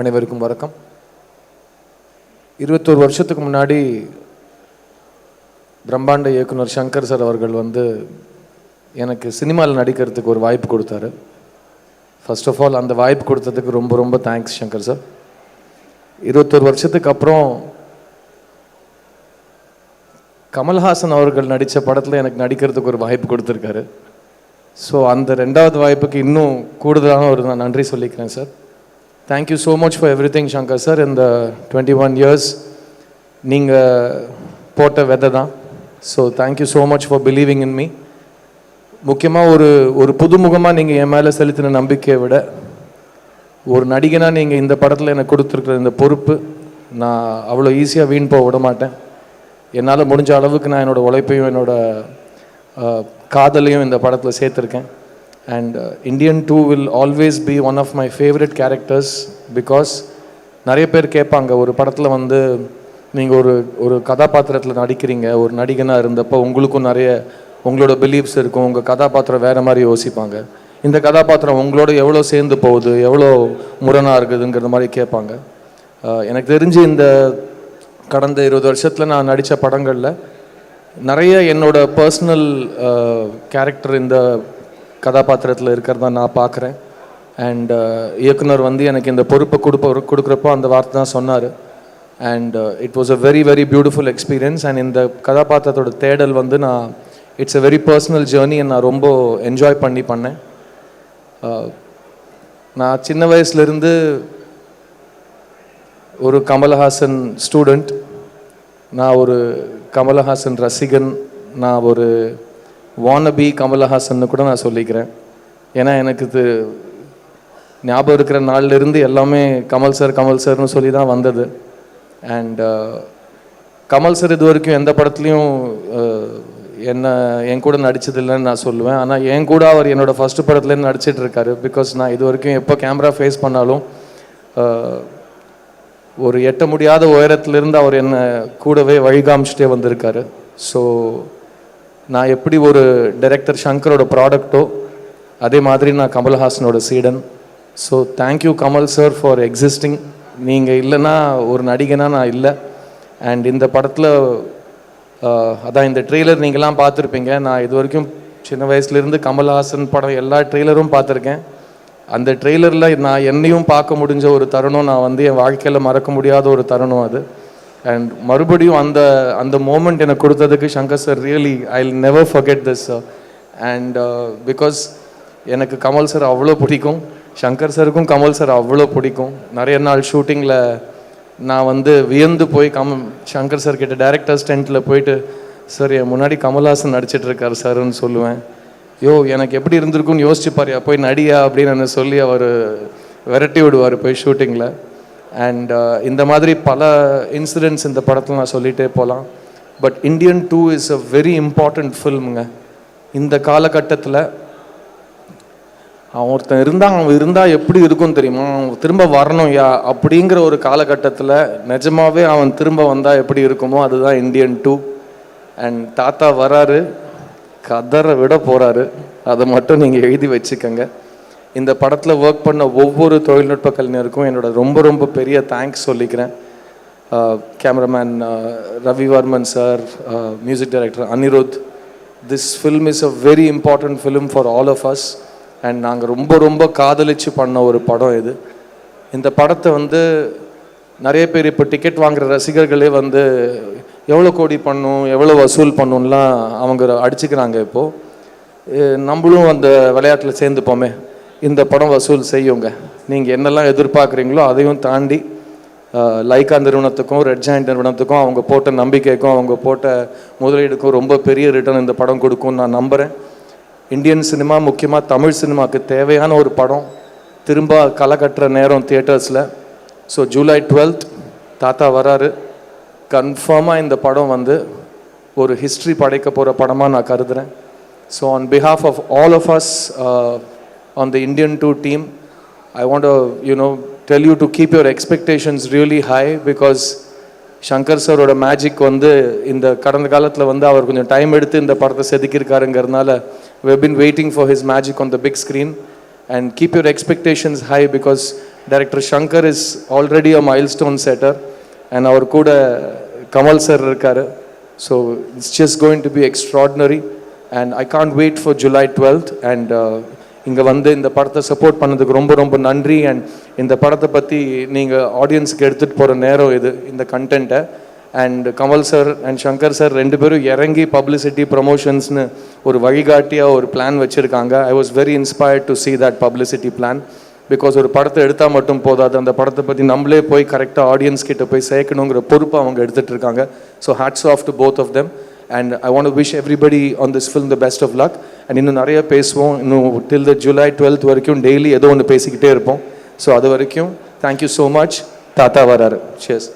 அனைவருக்கும் வணக்கம். 21 வருஷத்துக்கு முன்னாடி பிரம்மாண்ட இயக்குனர் சங்கர் சார் அவர்கள் எனக்கு சினிமாவில் நடிக்கிறதுக்கு ஒரு வாய்ப்பு கொடுத்தாரு. ஃபர்ஸ்ட் ஆஃப் ஆல் அந்த வாய்ப்பு கொடுத்ததுக்கு ரொம்ப ரொம்ப தேங்க்ஸ் சங்கர் சார். 21 வருஷத்துக்கு அப்புறம் கமல்ஹாசன் அவர்கள் நடித்த படத்தில் எனக்கு நடிக்கிறதுக்கு ஒரு வாய்ப்பு கொடுத்துருக்காரு. ஸோ அந்த ரெண்டாவது வாய்ப்புக்கு இன்னும் கூடுதலான ஒரு நான் நன்றி சொல்லிக்கிறேன் sir. Thank you so much for every thing Shankar sir. இந்த 21 இயர்ஸ் நீங்கள் போட்ட விதை தான். So thank you so much for believing in me. முக்கியமாக ஒரு புதுமுகமாக நீங்கள் என் மேலே செலுத்தின நம்பிக்கையை விட ஒரு நடிகனாக நீங்கள் இந்த படத்தில் எனக்கு கொடுத்துருக்குற இந்த பொறுப்பு நான் அவ்வளோ ஈஸியாக வீண் போக விட மாட்டேன். என்னால் முடிஞ்ச அளவுக்கு நான் என்னோடய உழைப்பையும் என்னோடய காதலையும் இந்த படத்தில் சேர்த்துருக்கேன். And Indian 2 will always be one of my favourite characters. Because நிறைய பேர் கேட்பாங்க, ஒரு படத்தில் நீங்கள் ஒரு கதாபாத்திரத்தில் நடிக்கிறீங்க, ஒரு நடிகனாக இருந்தப்போ உங்களுக்கும் நிறைய உங்களோட பிலீஃப்ஸ் இருக்கும், உங்கள் கதாபாத்திரம் வேறு மாதிரி யோசிப்பாங்க, இந்த கதாபாத்திரம் உங்களோட எவ்வளோ சேர்ந்து போகுது, எவ்வளோ முரணாக இருக்குதுங்கிற மாதிரி கேட்பாங்க. எனக்கு தெரிஞ்சு இந்த கடந்த 20 வருஷத்தில் நான் நடித்த படங்களில் நிறைய என்னோட பர்சனல் கேரக்டர் இந்த கதாபாத்திரத்தில் இருக்கிறதா நான் பார்க்குறேன். அண்ட் இயக்குனர் எனக்கு இந்த பொறுப்பை கொடுக்குறப்போ அந்த வார்த்தை தான் சொன்னார். And it was a very very beautiful experience. And இந்த கதாபாத்திரத்தோட தேடல் நான் it's a very personal journey. நான் ரொம்ப என்ஜாய் பண்ணேன். நான் சின்ன வயசுலேருந்து ஒரு கமல்ஹாசன் ஸ்டூடெண்ட், நான் ஒரு கமல்ஹாசன் ரசிகன், நான் ஒரு வானபி கமல்ஹாசன் கூட நான் சொல்லிக்கிறேன். ஏன்னா எனக்கு இது ஞாபகம் இருக்கிற நாள்லேருந்து எல்லாமே கமல் சார்னு சொல்லி தான் வந்தது. அண்ட் கமல் சார் இது வரைக்கும் எந்த படத்துலையும் என் கூட நடித்ததில்லைன்னு நான் சொல்லுவேன். ஆனால் என் கூட அவர் என்னோடய ஃபஸ்ட்டு படத்துலேருந்து நடிச்சிட்டு இருக்காரு. பிகாஸ் நான் இது வரைக்கும் எப்போ கேமரா ஃபேஸ் பண்ணாலும் ஒரு எட்ட முடியாத உயரத்துலேருந்து அவர் என்னை கூடவே வழிகாமிச்சிட்டே வந்திருக்காரு. ஸோ நான் எப்படி ஒரு டைரக்டர் சங்கரோட ப்ராடக்டோ அதே மாதிரி நான் கமல்ஹாசனோட சீடன். So thank you Kamal sir for existing. நீங்கள் இல்லைன்னா ஒரு நடிகனாக நான் இல்லை. அண்ட் இந்த படத்தில் அதான் இந்த ட்ரெய்லர் நீங்களாம் பார்த்துருப்பீங்க. நான் இது வரைக்கும் சின்ன வயசுலேருந்து கமல்ஹாசன் படம் எல்லா ட்ரெய்லரும் பார்த்துருக்கேன். அந்த ட்ரெய்லரில் நான் என்னையும் பார்க்க முடிஞ்ச ஒரு தருணம், நான் என் வாழ்க்கையில் மறக்க முடியாத ஒரு தருணம் அது. அண்ட் மறுபடியும் அந்த மோமெண்ட் எனக்கு கொடுத்ததுக்கு Shankar sir really I will never forget this. And because எனக்கு கமல் சார் அவ்வளோ பிடிக்கும், சங்கர் சாருக்கும் கமல் சார் அவ்வளோ பிடிக்கும். நிறைய நாள் ஷூட்டிங்கில் நான் வியந்து போய் சங்கர் சார் கிட்ட டைரக்டர்ஸ் டென்ட்டில் போயிட்டு, சார் என் முன்னாடி கமல்ஹாசன் நடிச்சிட்ருக்காரு சார்ன்னு சொல்லுவேன். எனக்கு எப்படி இருந்திருக்குன்னு யோசிச்சுப்பாரியா, போய் நடியா அப்படின்னு சொல்லி அவர் விரட்டி விடுவார் போய் ஷூட்டிங்கில். அண்ட் இந்த மாதிரி பல இன்சிடென்ட்ஸ் இந்த படத்தில் நான் சொல்லிகிட்டே போகலாம். But Indian 2 is a very important ஃபில்முங்க. இந்த காலகட்டத்தில் அவன் இருந்தால் எப்படி இருக்கும்னு தெரியுமா, அவன் திரும்ப வரணும் அப்படிங்கிற ஒரு காலகட்டத்தில் நிஜமாகவே அவன் திரும்ப வந்தால் எப்படி இருக்குமோ அதுதான் இந்தியன் 2. அண்ட் தாத்தா வராரு, கதரை விட போகிறாரு, அதை மட்டும் நீங்கள் எழுதி வச்சுக்கோங்க. இந்த படத்தில் ஒர்க் பண்ண ஒவ்வொரு தொழில்நுட்ப கலைஞருக்கும் என்னோட ரொம்ப ரொம்ப பெரிய தேங்க்ஸ் சொல்லிக்கிறேன். Cameraman Ravi Varman sir, music director Anirudh. This film is a very important film for all of us. And நாங்கள் ரொம்ப ரொம்ப காதலிச்சு பண்ண ஒரு படம் இது. இந்த படத்தை நிறைய பேர் இப்போ டிக்கெட் வாங்குகிற ரசிகர்களே எவ்வளோ கோடி பண்ணும், எவ்வளோ வசூல் பண்ணும்லாம் அவங்க அடிச்சுக்கிறாங்க. இப்போது நம்மளும் அந்த விளையாட்டில் சேர்ந்துப்போமே, இந்த படம் வசூல் செய்யுங்க. நீங்கள் என்னெல்லாம் எதிர்பார்க்குறீங்களோ அதையும் தாண்டி லைக்கா நிறுவனத்துக்கும் ரெட் ஜாயிண்ட் நிறுவனத்துக்கும் அவங்க போட்ட நம்பிக்கைக்கும் அவங்க போட்ட முதலீடுக்கும் ரொம்ப பெரிய ரிட்டர்ன் இந்த படம் கொடுக்கும்னு நான் நம்புகிறேன். இந்தியன் சினிமா, முக்கியமாக தமிழ் சினிமாவுக்கு தேவையான ஒரு படம் திரும்ப களை கட்டுற நேரம் தியேட்டர்ஸில். ஸோ ஜூலை 12th தாத்தா வராரு. கன்ஃபார்மாக இந்த படம் ஒரு ஹிஸ்ட்ரி படைக்க போகிற படமாக நான் கருதுகிறேன். So on behalf of all of us on the Indian 2 team, I want to tell you to keep your expectations really high, because Shankar சாரோட மேஜிக் இந்த கடந்த காலத்தில் அவர் கொஞ்சம் டைம் எடுத்து இந்த படத்தை செதுக்கியிருக்காருங்கிறதுனால we have been waiting for his magic on the big screen. And keep your expectations high, because director Shankar is already a milestone setter and அவர் கூட கமல் சார் இருக்கார். So it's just going to be extraordinary and I can't wait for July 12th. And இங்கே வந்து இந்த படத்தை support பண்ணதுக்கு ரொம்ப ரொம்ப நன்றி. அண்ட் இந்த படத்தை பற்றி நீங்கள் ஆடியன்ஸுக்கு எடுத்துகிட்டு போகிற நேரம் இது, இந்த கண்டென்ட்டை. And Kamal sir and Shankar sir ரெண்டு பேரும் இறங்கி பப்ளிசிட்டி ப்ரமோஷன்ஸ்னு ஒரு வழிகாட்டியாக ஒரு பிளான் வச்சுருக்காங்க. I was very inspired to see that publicity plan. Because ஒரு படத்தை எடுத்தால் மட்டும் போதாது, அந்த படத்தை பற்றி நம்மளே போய் கரெக்டாக ஆடியன்ஸ் கிட்ட போய் சேர்க்கணுங்கிற பொறுப்பை அவங்க எடுத்துகிட்டு இருக்காங்க. So hats off to both of them. And I want to wish everybody on this film the best of luck. And இன்னும் நிறைய பேசுவோம், இன்னும் டில் த July 12th வரைக்கும் டெய்லி ஏதோ ஒன்று பேசிக்கிட்டே இருப்போம். ஸோ அது வரைக்கும் தேங்க்யூ ஸோ மச். தாத்தா வராரு. Cheers.